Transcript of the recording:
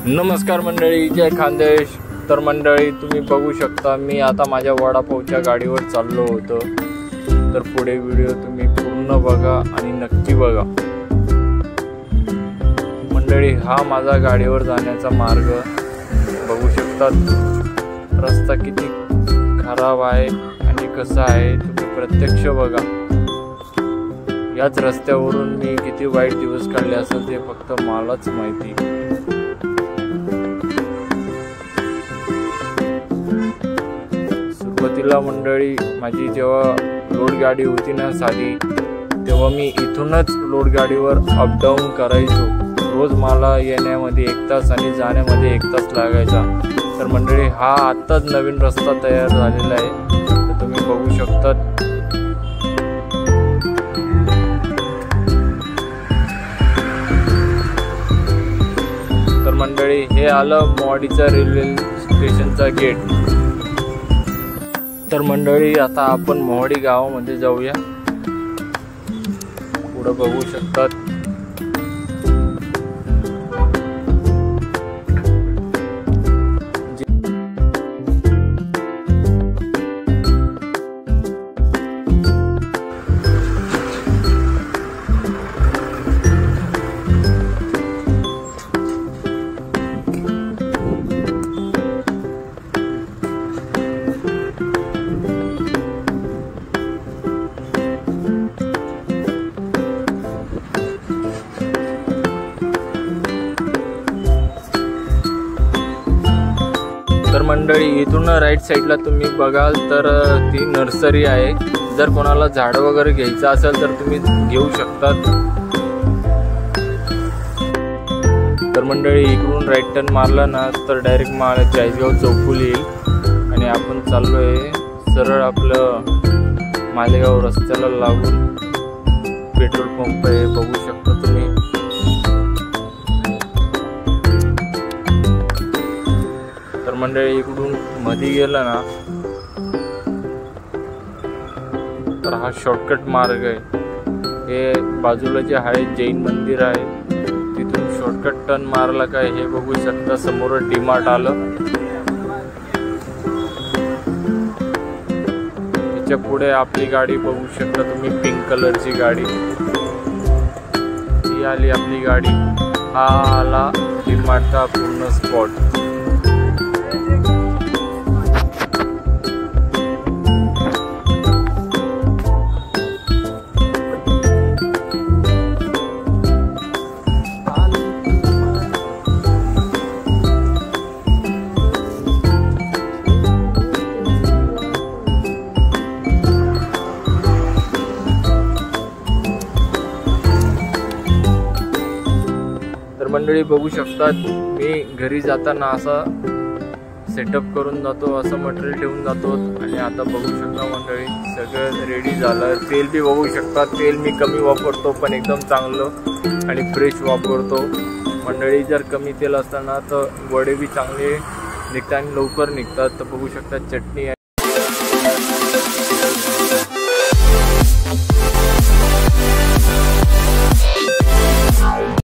नमस्कार मंडळी, जय खानदेश। तर मंडळी तुम्ही बघू शकता मी आता माझ्या वडापावच्या गाडीवर चाललो होतो। तर पुढे व्हिडिओ तुम्ही पूर्ण बघा आणि नक्की बघा। मंडळी हा माझा गाडीवर जाण्याचा मार्ग बघू शकतात। रस्ता किती खराब आहे आणि कसा आहे तुम्ही प्रत्यक्ष बघा। याच रस्त्यावरून मी किती वाईट दिवस काढले असेल ते फक्त मलाच माहिती। सुरुवातीला मंडळी माझी जेव्हा लोड गाडी होती ना साधी, तेव्हा मी इथूनच लोड गाडीवर अप डाऊन करायचो। रोज मला येण्यामध्ये 1 तास आणि जाण्यामध्ये 1 तास लागायचा। तर मंडळी हा आत्ताच नवीन रस्ता तयार झालेला आहे, तर तुम्ही बघू शकता। तर मंडळी हे आलं मोहाडीचा रेल्वे स्टेशनचा गेट। तर मंडळी आता आपण मोहाडी गावामध्ये जाऊया। पुढे बघू शकतात तर मंडळी इथून राईट साईडला तुम्ही बघाल तर ती नर्सरी आहे। जर कोणाला झाड वगैरे घ्यायचं असेल तर तुम्ही घेऊ शकतात। तर मंडळी इकडून राईट टर्न मारला ना तर डायरेक्ट चाळीसगाव चौफुली येईल आणि आपण चाललोय सरळ आपलं मालेगाव रस्त्याला लागून पेट्रोल पंप आहे, बघू शकता तुम्ही। तर मंडळी इकडून मध्ये गेलं ना तर हा शॉर्टकट मार्ग आहे। हे बाजूला जे आहे जैन मंदिर आहे, तिथून शॉर्टकट टर्न मारला काय हे बघू शकता। समोर डीमार्ट आलं, त्याच्या पुढे आपली गाडी बघू शकता तुम्ही, पिंक कलरची गाडी ही आली आपली गाडी। हा आला डीमार्टचा पूर्ण स्पॉट। तर मंडळी बघू शकतात मी घरी जाताना असा सेटअप करून जातो, असं मटेरियल ठेवून जातो। आणि आता बघू शकता मंडळी सगळं रेडी झालं। तेल बी बघू शकता, तेल मी कमी वापरतो पण एकदम चांगलं आणि फ्रेश वापरतो। मंडळी जर कमी तेल असताना तर वडे बी चांगले निघतात आणि लवकर निघतात। तर बघू शकता चटणी